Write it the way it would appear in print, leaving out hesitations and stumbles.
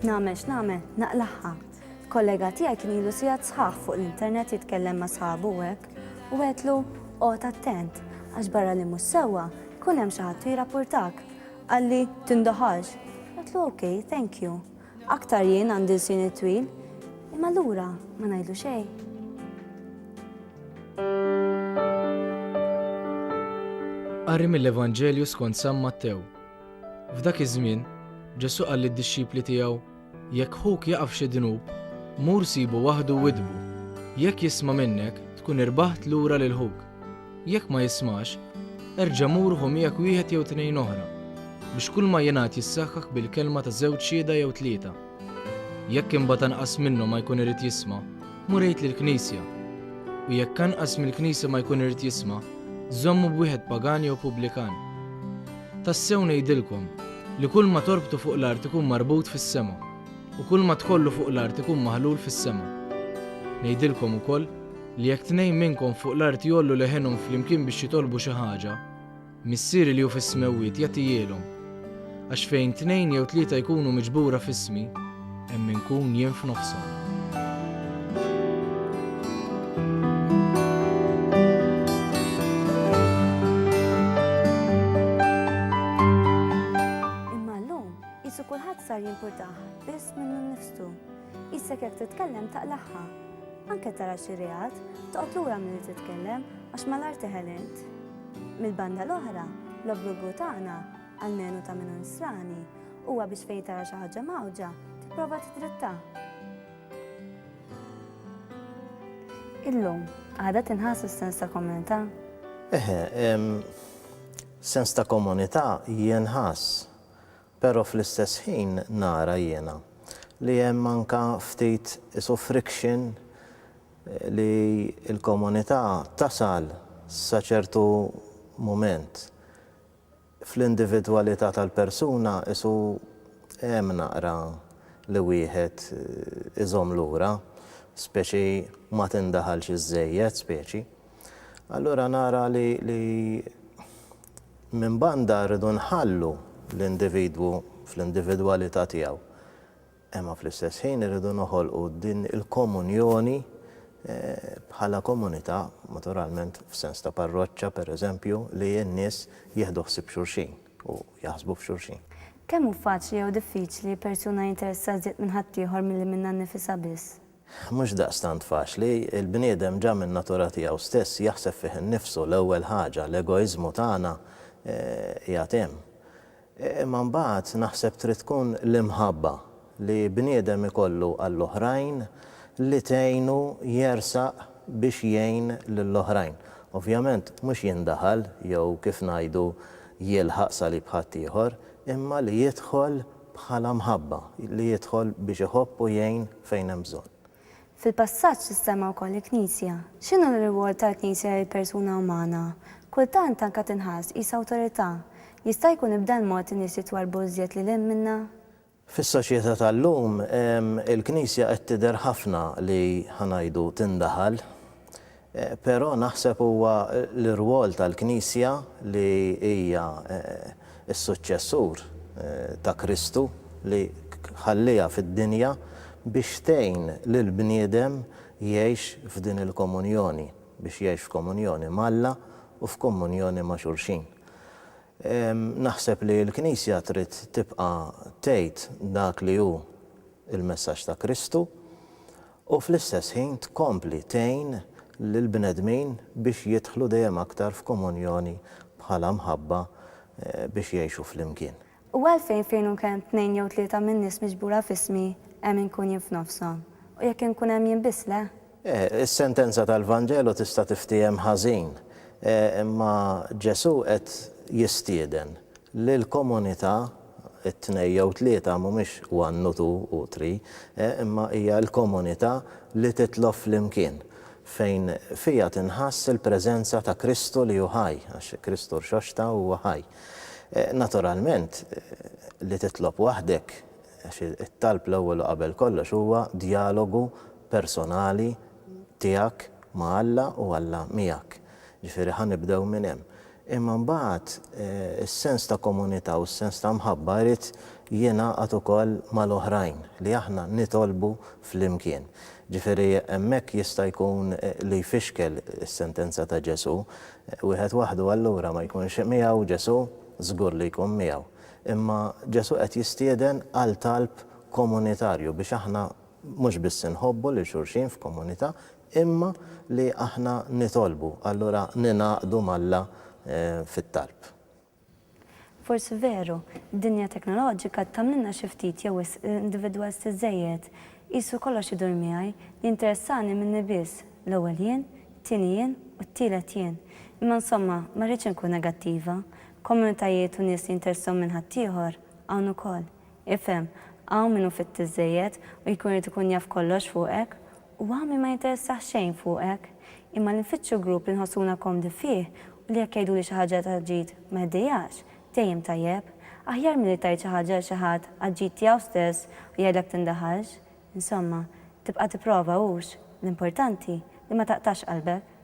Nagħmel, naqlaħħa. Kollega tiegħi kien ilu sigħat sħaħ fuq l-internet jitkellem ma' sħabu hekk u għetlu qgħod attent għax barra li mhux sewwa kun hemm xi ħadd jirrappurtak. Qalli tindaħalx. Għetlu okay, thank you. Aktar jien għandi l-sini twil, imma lura ma ngħidlu xejn. Qari mill-Evanġelju skont San Mattew. F'dak iż-żmien, Ġesu qal lid-dixxipli tiegħu: jekk ħuk jaqaf xi dnub, mur sibu waħdu widbu. Jekk jisma' minnek, tkun irbaħt lura lil ħuk. Jekk ma jismax, erġa' murhu miegħek wieħed jew tnejn oħra, biex kull ma jingħad jissaħħaħ bil-kelma ta' żewġ xhieda jew tlieta. Jekk imbagħad anqas minnu ma jkun irid jisma', mur għid lill-Knisja. U jekk anqas mill-Knisja ma jkun irid jisma', żommu b'wieħed pagan jew pubblikan. Tassew ngħidilkom li kull ma torbtu fuq l-art ikun marbut fis-sema u kull ma tkollu fuq l-art ikun maħlul fis-sema. Ngħidilkom ukoll li jekk tnejn minnkom fuq l-art jollu leħenhom flimkien biex jitolbu xi ħaġa, Missieri li hu fis-smewwiet jagħtijielhom. Għax fejn tnejn jew tlieta jkunu miġbura f'ismi, hemm inkun jien f'nofshom. Kulħadd sar jimpurtaħ biss minnu nnifsu. Issek jekk titkellem taqlaħħa. Anke tara xi reat, toqgħod lura milli titkellem għax mal-art teħelint. Mill-banda l-oħra, l-obbligu tagħna għall-menu ta' minnu nisrani huwa biex fejn tara xi ħaġa mawġa tipprova titritta. Illum, għadha tinħassu s-sens ta' komunità? Sens ta' komunità jinħass. Pero fl-istess ħin nara jiena li hemm anke ftit isu friction li l-komunità tasal sa ċertu mument. Fl-individwalità tal-persuna isu hemm naqra li wieħed iżomm lura, speċi ma tindaħalx iż-żejjed speċi. Allura nara li minn banda rridu nħallu l-individwu fl-individwalità tiegħu. Imma fl-istess ħin irridu noħolqu din il-komunjoni bħala komunità, naturalment f'sens ta' parroċċa pereżempju, li n-nies jieħdu ħsieb xulxin u jaħsbu f'xulxin. Kemm hu faċli jew diffiċli persuna jinteressa żied minn ħaddieħor milli minnha nnifisha biss? Mhux daqstant faċli, il-bniedem ġa minn natura tiegħu stess jaħseb fih innifsu l-ewwel ħaġa, l-egoiżmu tagħna qiegħed hemm. Imma mbagħad naħseb trid tkun l-imħabba li bniedem ikollu għall-oħrajn li tgħinu jersaq biex jgħin lill-oħrajn. Ovvjament mhux jindaħal jew kif ngħidu jilħaq salib ħadd ieħor, imma li jidħol bħala mħabba, li jidħol biex iħobb u jgħin fejn hemm bżonn. Fil-passaġġ tissemma wkoll il-Knisja. X'inhu l-rwol tal-Knisja lill-persuna umana? Kultant anke tinħass qis awtorità. Jista' jkun ibda l-mod in-nies jitwarbu żjed lil hemm minnha? Fis-soċjetà tal-lum il-Knisja qed tidher ħafna li ħanajdu tindaħal, però naħseb huwa l-irwol tal-Knisja li hija s-suċċessur ta' Kristu li ħalliha fid-dinja biex tgħin lill-bniedem jgħix f'din il-komunjoni, biex jgħix f'komunjoni mal-Alla u f'komunjoni ma' xulxin. Naħseb li l-Knisja trid tibqa' tgħid dak li hu il-messaġġ ta' Kristu u fl-istess ħin tkompli tgħin lill-bnedmin biex jidħlu dejjem aktar f'komunjoni bħala mħabba biex jgħixu flimkien. U għalfejn fejn kemm tnejn jew tlieta minn nies miġbura f'ismi hemm inkun jien f'nofshom. U jekk inkun hemm jien biss le? Is-sentenza tal-Vanġelu tista' tiftihem ħażin, imma Ġesu qed jistieden lill-komunità it-tnejn jew tlieta mhumiex 1, 2 u 3, imma hija l-komunità li titlob flimkien fejn fiha tinħass il-preżenza ta' Kristu li hu ħaj, għax Kristu rxoxta huwa ħaj. Naturalment li titlob waħdek, għax it-talb l-ewwel qabel kollox huwa dialogu personali tiegħek ma' Alla u Alla miegħek. Ġifieri ħanibdew minn hemm. Imma mbagħad is-sens ta' komunità u s-sens ta' mħabba jrid jingħaqad ukoll mal-oħrajn li aħna nitolbu fl-imkien. Ġifieri hemmhekk jista' jkun li jfixkel is-sentenza ta' Ġesu, wieħed waħdu allura ma jkunx miegħu Ġesu, żgur li jkun miegħu. Imma Ġesu qed jistieden għal talb komunitarju biex aħna mhux biss inħobbu lil xulxin f'komunità, imma li aħna nitolbu, allura ninaqdu malla fit-talb. Forsi veru, d-dinja teknoloġika tamlinna xi ftit jew individwalisti żejjed. Qisu kollox idur miegħi li interessani minni biss l-ewwel jien, t-tieni jien u t-tielet jien. Imma insomma, ma rridx inkun negattiva. Komunitajiet u nies li jinteressaw minn ħaddieħor hawn ukoll. Ifhem, hawn minnu fit-tiżejjed u jkun irid ikun jaf kollox fuqek u hawn min ma jinteressaħ xejn fuqek. Imma li nfittxu grupp li nħossuna komdi fih u li jekk jgħidu li xi ħaġa ta' ġid ma ħdejjax, dejjem tajjeb, aħjar milli tajt xi ħaġa xi ħadd għal-ġid tiegħu stess u jgħidlek tindaħħalx. Insomma, tibqa' tipprova hux, l-importanti li ma taqtax qalbek.